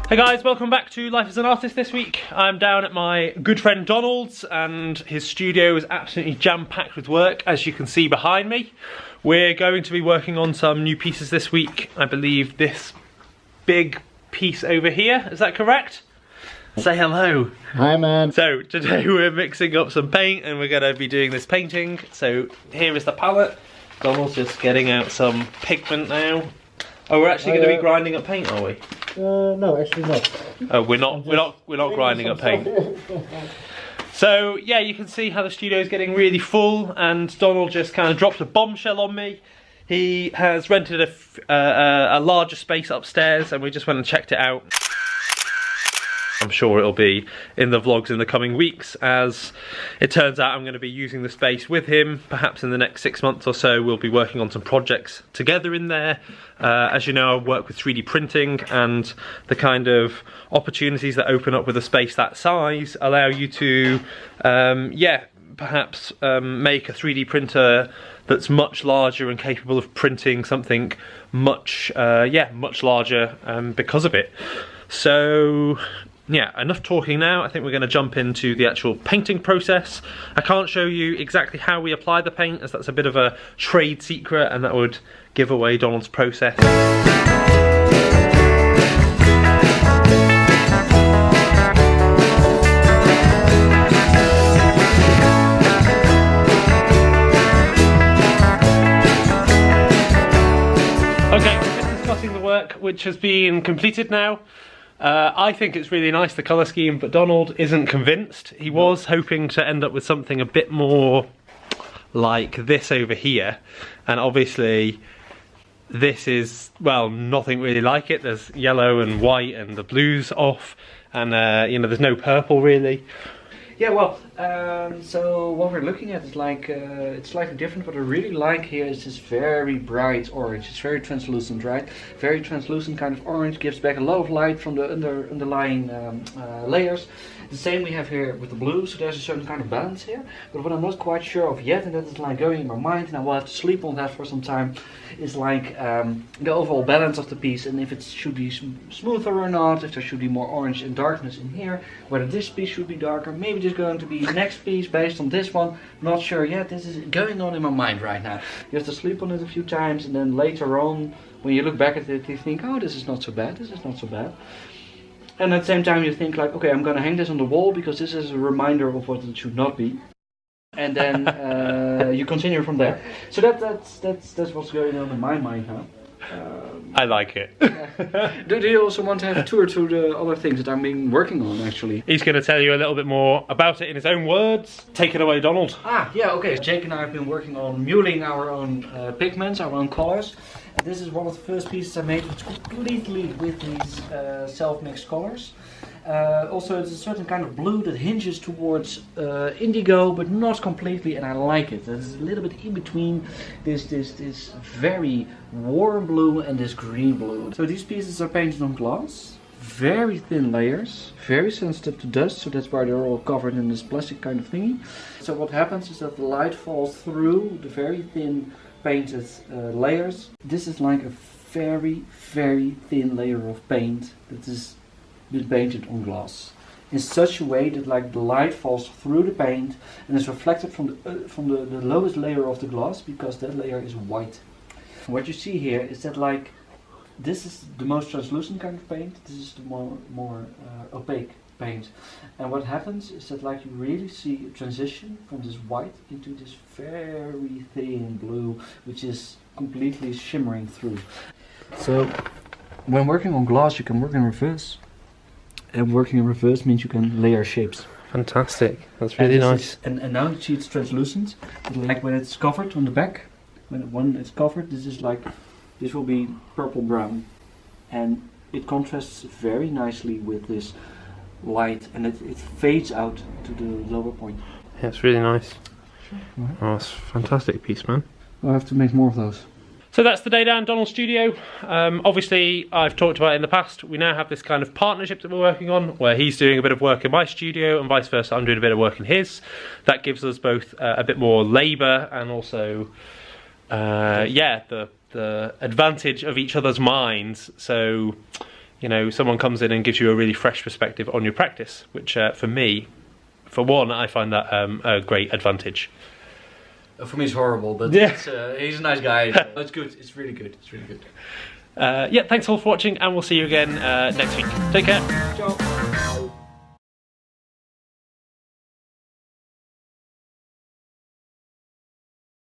Hey guys, welcome back to Life as an Artist this week. I'm down at my good friend Donald's and his studio is absolutely jam-packed with work, as you can see behind me. We're going to be working on some new pieces this week. I believe this big piece over here, is that correct? Say hello. Hi man. So today we're mixing up some paint and we're going to be doing this painting. So here is the palette. Donald's just getting out some pigment now. Oh, we're actually going to be grinding up paint, are we? No, actually not. Oh, we're not grinding up paint. So yeah, you can see how the studio is getting really full, and Donald just kind of dropped a bombshell on me. He has rented a larger space upstairs, and we just went and checked it out. I'm sure it'll be in the vlogs in the coming weeks. As it turns out, I'm going to be using the space with him. Perhaps in the next 6 months or so, we'll be working on some projects together in there. As you know, I work with 3D printing, and the kind of opportunities that open up with a space that size allow you to, perhaps make a 3D printer that's much larger and capable of printing something much larger because of it. So yeah, enough talking now. I think we're going to jump into the actual painting process. I can't show you exactly how we apply the paint, as that's a bit of a trade secret and that would give away Donald's process. Okay, this is discussing the work which has been completed now. I think it's really nice, the colour scheme, but Donald isn't convinced. He was hoping to end up with something a bit more like this over here, and obviously this is, well, nothing really like it. There's yellow and white and the blue's off, and you know, there's no purple really. Yeah, well, so what we're looking at is like, it's slightly different. What I really like here is this very bright orange. It's very translucent, right? Very translucent kind of orange, gives back a lot of light from the underlying layers. The same we have here with the blue, so there's a certain kind of balance here. But what I'm not quite sure of yet, and that is like going in my mind, and I will have to sleep on that for some time, is like the overall balance of the piece, and if it should be smoother or not, if there should be more orange and darkness in here, whether this piece should be darker, maybe there's going to be next piece based on this one, not sure yet. This is going on in my mind right now. You have to sleep on it a few times, and then later on, when you look back at it, you think, oh, this is not so bad, this is not so bad. And at the same time you think like, okay, I'm gonna hang this on the wall because this is a reminder of what it should not be. And then you continue from there. So that's what's going on in my mind now. I like it. Do you also want to have a tour to the other things that I've been working on actually? He's going to tell you a little bit more about it in his own words. Take it away, Donald. Ah, yeah, okay. Jake and I have been working on muling our own pigments, our own colors. And this is one of the first pieces I made, which completely with these self-mixed colors. Also, it's a certain kind of blue that hinges towards indigo, but not completely, and I like it. It's a little bit in between this very warm blue and this green blue. So these pieces are painted on glass, very thin layers, very sensitive to dust, so that's why they're all covered in this plastic kind of thingy. So what happens is that the light falls through the very thin painted layers. This is like a very, very thin layer of paint that is been painted on glass in such a way that like the light falls through the paint and is reflected from the lowest layer of the glass, because that layer is white. What you see here is that like this is the most translucent kind of paint, this is the more opaque paint, and what happens is that like you really see a transition from this white into this very thin blue, which is completely shimmering through. So when working on glass you can work in reverse. And working in reverse means you can layer shapes. Fantastic, that's really nice. And now you see it's translucent, but like when it's covered on the back, when it's covered, this will be purple brown, and it contrasts very nicely with this light, and it fades out to the lower point. Yeah, it's really nice. Sure. Oh, it's a fantastic piece, man. I'll have to make more of those. So that's the day down Donald's studio. Obviously, I've talked about it in the past. We now have this kind of partnership that we're working on, where he's doing a bit of work in my studio and vice versa, I'm doing a bit of work in his. That gives us both a bit more labour and also, the advantage of each other's minds. So you know, someone comes in and gives you a really fresh perspective on your practice, which for me, for one, I find that a great advantage. For me, it's horrible, but Yeah. he's a nice guy. So it's good. It's really good. It's really good. Yeah, thanks all for watching, and we'll see you again next week. Take care. Ciao.